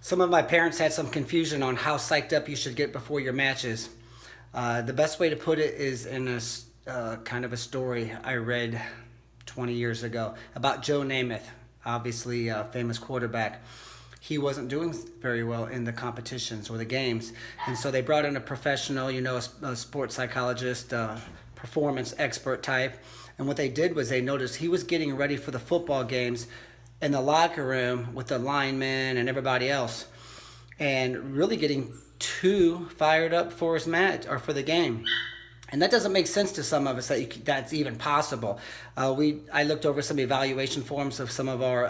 Some of my parents had some confusion on how psyched up you should get before your matches. The best way to put it is in a kind of a story I read 20 years ago about Joe Namath, obviously a famous quarterback. He wasn't doing very well in the competitions or the games, and so they brought in a professional, a sports psychologist, performance expert type. And what they did was they noticed he was getting ready for the football games in the locker room with the linemen and everybody else, and really getting too fired up for his match or for the game. And that doesn't make sense to some of us that's even possible. I looked over some evaluation forms of some of our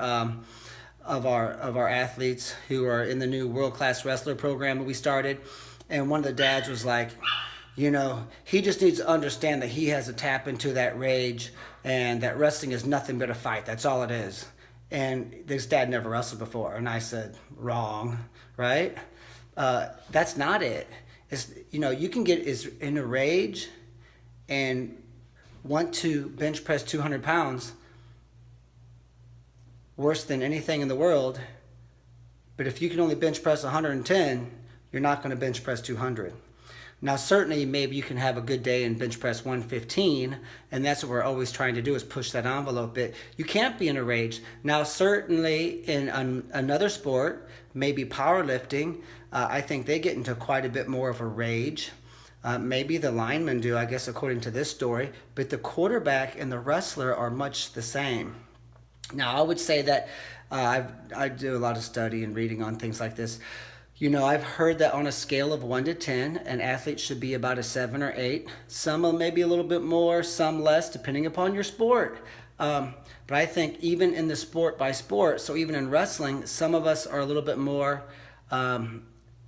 athletes who are in the new world class wrestler program that we started, and one of the dads was like, he just needs to understand that he has to tap into that rage, and that wrestling is nothing but a fight. That's all it is. And this dad never wrestled before. And I said, wrong, right? That's not it. It's, you can get in a rage and want to bench press 200 pounds worse than anything in the world. But if you can only bench press 110, you're not going to bench press 200. Now, certainly, maybe you can have a good day and bench press 115, and that's what we're always trying to do is push that envelope bit. You can't be in a rage. Now, certainly, in another sport, maybe powerlifting, I think they get into quite a bit more of a rage. Maybe the linemen do, I guess, according to this story, but the quarterback and the wrestler are much the same. Now, I would say that I do a lot of study and reading on things like this. I've heard that on a scale of 1 to 10, an athlete should be about a 7 or 8. Some maybe a little bit more, some less, depending upon your sport. But I think even in the sport by sport, so even in wrestling, some of us are a little bit more,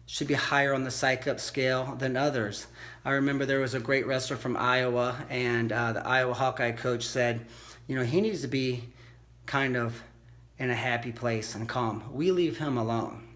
should be higher on the psych up scale than others. I remember there was a great wrestler from Iowa, and the Iowa Hawkeye coach said, he needs to be kind of in a happy place and calm. We leave him alone.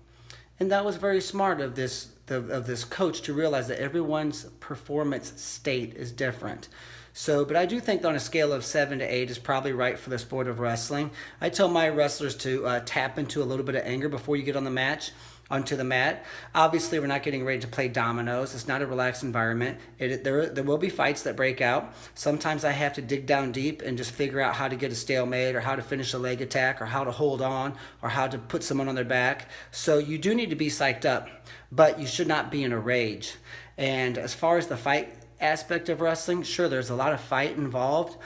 And that was very smart of this coach to realize that everyone's performance state is different. So, but I do think on a scale of 7 to 8 is probably right for the sport of wrestling. I tell my wrestlers to tap into a little bit of anger before you get onto the mat. Obviously, we're not getting ready to play dominoes. It's not a relaxed environment. There will be fights that break out. Sometimes I have to dig down deep and just figure out how to get a stalemate or how to finish a leg attack or how to hold on or how to put someone on their back. So you do need to be psyched up, but you should not be in a rage. And as far as the fight aspect of wrestling, sure, there's a lot of fight involved,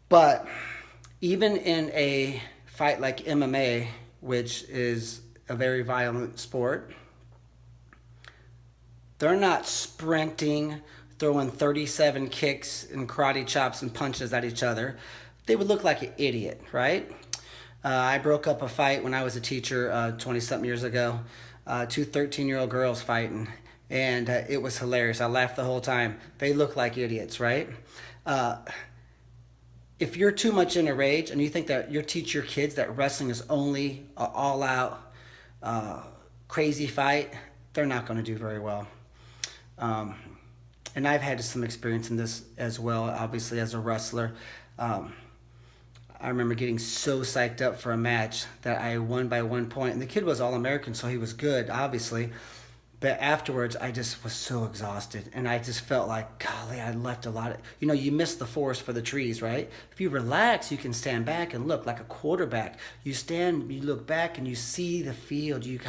but even in a fight like MMA, which is a very violent sport, they're not sprinting, throwing 37 kicks and karate chops and punches at each other. They would look like an idiot, right? I broke up a fight when I was a teacher 20-something years ago, 2 13-year-old girls fighting, and it was hilarious. I laughed the whole time. They look like idiots, right? If you're too much in a rage and you think that you teach your kids that wrestling is only an all-out crazy fight, they're not going to do very well. And I've had some experience in this as well, obviously as a wrestler. I remember getting so psyched up for a match that I won by 1 point, and the kid was All-American, so he was good, obviously. But afterwards, I just was so exhausted, and I just felt like, golly, I left a lot of, you miss the forest for the trees, right? If you relax, you can stand back and look like a quarterback. You look back, and you see the field. You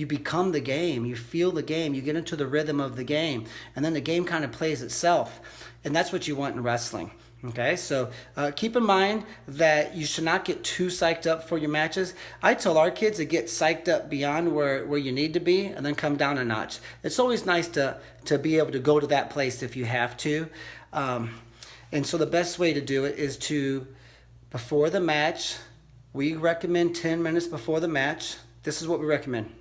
become the game. You feel the game. You get into the rhythm of the game, and then the game kind of plays itself. And that's what you want in wrestling. Okay, so keep in mind that you should not get too psyched up for your matches. I tell our kids to get psyched up beyond where you need to be and then come down a notch. It's always nice to be able to go to that place if you have to. And so the best way to do it is before the match, we recommend 10 minutes before the match. This is what we recommend.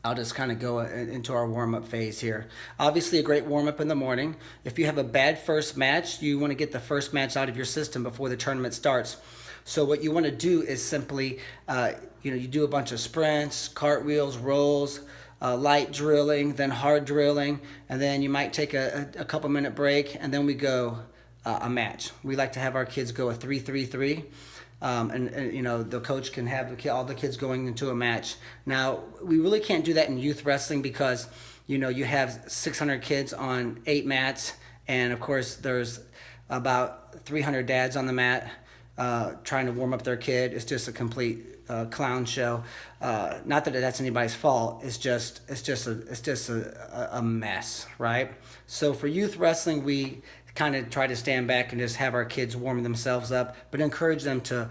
I'll just kind of go into our warm-up phase here. Obviously, a great warm-up in the morning. If you have a bad first match, you want to get the first match out of your system before the tournament starts. So what you want to do is simply, you do a bunch of sprints, cartwheels, rolls, light drilling, then hard drilling, and then you might take a couple-minute break, and then we go a match. We like to have our kids go a 3-3-3. and you know, the coach can have all the kids going into a match. Now, we really can't do that in youth wrestling because, you know, you have 600 kids on 8 mats, and of course there's about 300 dads on the mat trying to warm up their kid. It's just a complete clown show. Not that that's anybody's fault. It's just a mess, right? So for youth wrestling, we kind of try to stand back and just have our kids warm themselves up, but encourage them to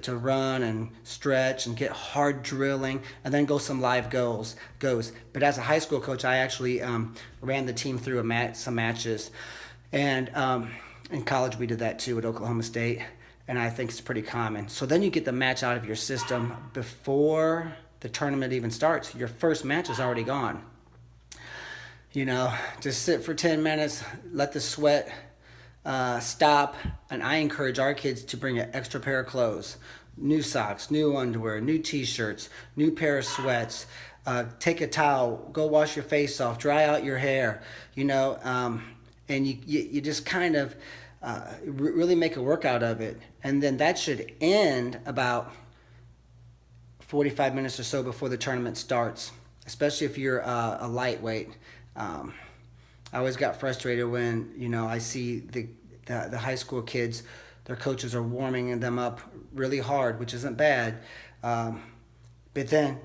run and stretch and get hard drilling, and then go some live goes. But as a high school coach, I actually ran the team through some matches, and in college we did that too at Oklahoma State, and I think it's pretty common. So then you get the match out of your system before the tournament even starts. Your first match is already gone. You know, just sit for 10 minutes, let the sweat stop, and I encourage our kids to bring an extra pair of clothes, new socks, new underwear, new t-shirts, new pair of sweats, take a towel, go wash your face off, dry out your hair, you know, and you just kind of really make a workout of it. And then that should end about 45 minutes or so before the tournament starts, especially if you're a lightweight. I always got frustrated when, you know, I see the high school kids, their coaches are warming them up really hard, which isn't bad. But then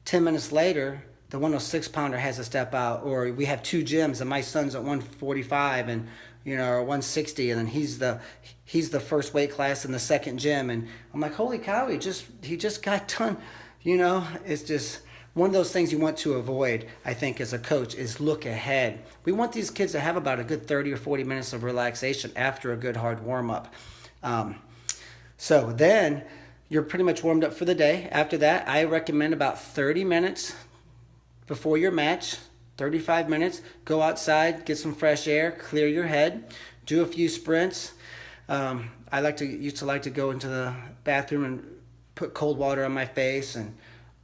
10 minutes later, the 106-pounder has to step out, or we have 2 gyms, and my son's at 145 and, you know, or 160, and then he's the first weight class in the second gym, and I'm like, holy cow, he just got done. You know, it's just one of those things you want to avoid, I think, as a coach, is look ahead. We want these kids to have about a good 30 or 40 minutes of relaxation after a good hard warm-up. So then you're pretty much warmed up for the day. After that, I recommend about 30 minutes before your match, 35 minutes, go outside, get some fresh air, clear your head, do a few sprints. I used to like to go into the bathroom and put cold water on my face and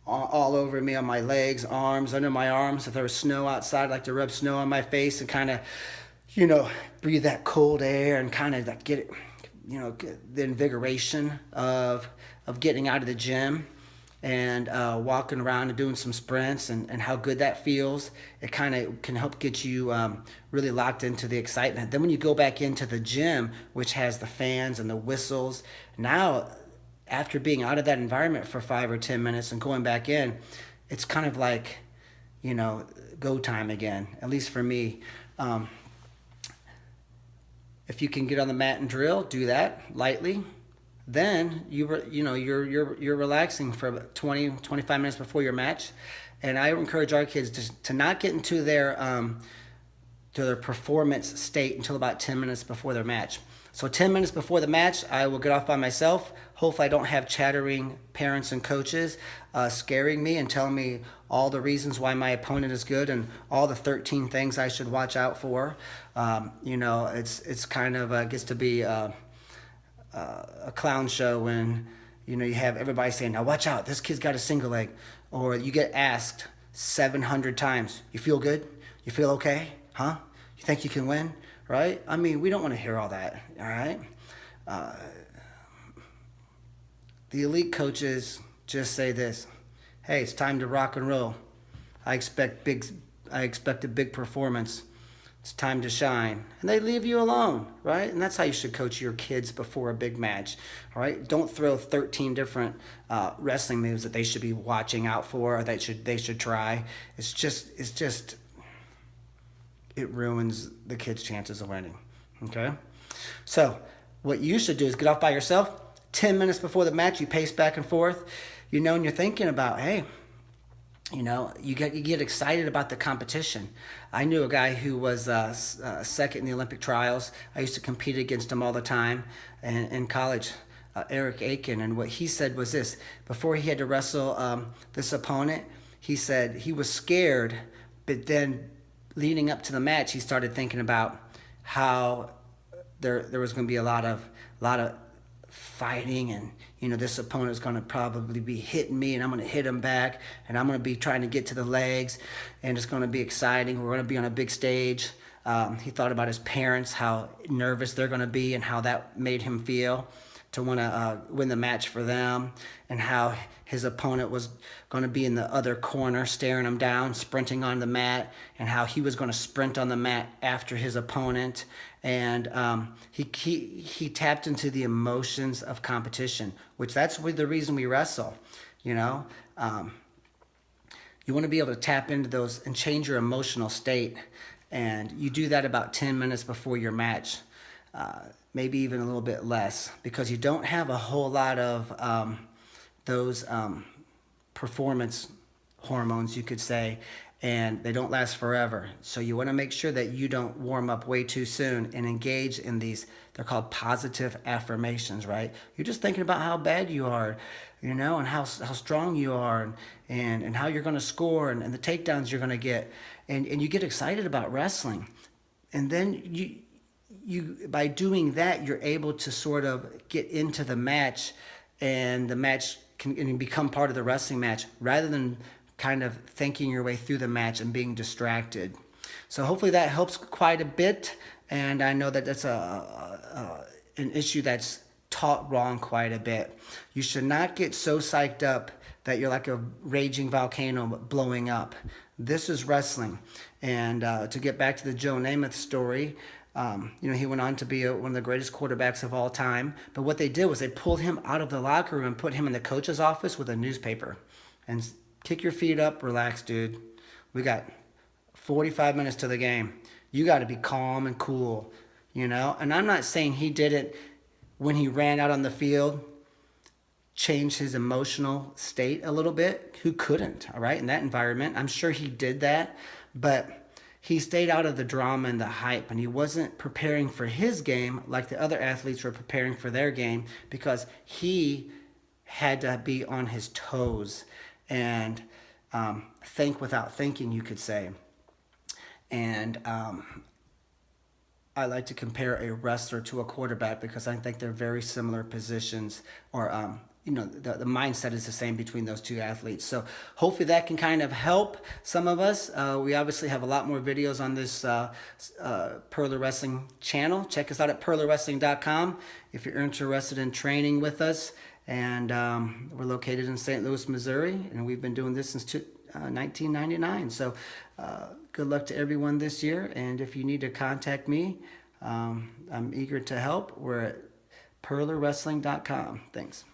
all over me, on my legs, arms, under my arms. If there was snow outside, I'd like to rub snow on my face and kind of, you know, breathe that cold air and kind of get it, you know, the invigoration of getting out of the gym and walking around and doing some sprints and how good that feels. It kind of can help get you really locked into the excitement. Then when you go back into the gym, which has the fans and the whistles, now after being out of that environment for 5 or 10 minutes and going back in, it's kind of like, you know, go time again, at least for me. If you can get on the mat and drill, do that lightly. Then you're relaxing for 20-25 minutes before your match, and I encourage our kids to not get into their performance state until about 10 minutes before their match. So 10 minutes before the match, I will get off by myself. Hopefully I don't have chattering parents and coaches scaring me and telling me all the reasons why my opponent is good and all the 13 things I should watch out for. You know, it's kind of gets to be a clown show when, you know, you have everybody saying, now watch out, this kid's got a single leg. Or you get asked 700 times, you feel good? You feel okay? Huh? You think you can win? Right? I mean, we don't want to hear all that, all right? The elite coaches just say this: hey, it's time to rock and roll. I expect a big performance. It's time to shine. And they leave you alone, right? And that's how you should coach your kids before a big match, all right? Don't throw 13 different wrestling moves that they should be watching out for or they should try. It's just it ruins the kids' chances of winning, okay? So what you should do is get off by yourself. 10 minutes before the match, you pace back and forth, you know, and you're thinking about, hey, you know, you get excited about the competition. I knew a guy who was second in the Olympic trials. I used to compete against him all the time in college, Eric Aiken. And what he said was this: before he had to wrestle this opponent, he said he was scared, but then leading up to the match, he started thinking about how there was going to be a lot of fighting, and you know, this opponent is going to probably be hitting me and I'm going to hit him back, and I'm going to be trying to get to the legs, and it's going to be exciting. We're going to be on a big stage. He thought about his parents, how nervous they're going to be and how that made him feel. to want to win the match for them, and how his opponent was going to be in the other corner staring him down, sprinting on the mat, and how he was going to sprint on the mat after his opponent. And he tapped into the emotions of competition, which that's the reason we wrestle, you know. You want to be able to tap into those and change your emotional state. And you do that about 10 minutes before your match, maybe even a little bit less, because you don't have a whole lot of those performance hormones, you could say, and they don't last forever. So you want to make sure that you don't warm up way too soon and engage in these, they're called positive affirmations, right? You're just thinking about how bad you are, you know, and how strong you are, and how you're going to score, and the takedowns you're going to get. And you get excited about wrestling. And then you by doing that, you're able to sort of get into the match, and the match can become part of the wrestling match, rather than kind of thinking your way through the match and being distracted. So hopefully that helps quite a bit. And I know that that's an issue that's taught wrong quite a bit. You should not get so psyched up that you're like a raging volcano blowing up. This is wrestling. And to get back to the Joe Namath story, you know, he went on to be one of the greatest quarterbacks of all time. But what they did was they pulled him out of the locker room and put him in the coach's office with a newspaper. And kick your feet up, relax, dude. We got 45 minutes to the game. You got to be calm and cool, you know. And I'm not saying he did it when he ran out on the field, change his emotional state a little bit. Who couldn't, all right, in that environment? I'm sure he did that, but he stayed out of the drama and the hype, and he wasn't preparing for his game like the other athletes were preparing for their game, because he had to be on his toes and think without thinking, you could say. And I like to compare a wrestler to a quarterback, because I think they're very similar positions, or you know, the mindset is the same between those two athletes. So hopefully that can kind of help some of us. We obviously have a lot more videos on this Purler Wrestling channel. Check us out at purlerwrestling.com if you're interested in training with us. And we're located in St. Louis, Missouri, and we've been doing this since 1999. So good luck to everyone this year. And if you need to contact me, I'm eager to help. We're at purlerwrestling.com. Thanks.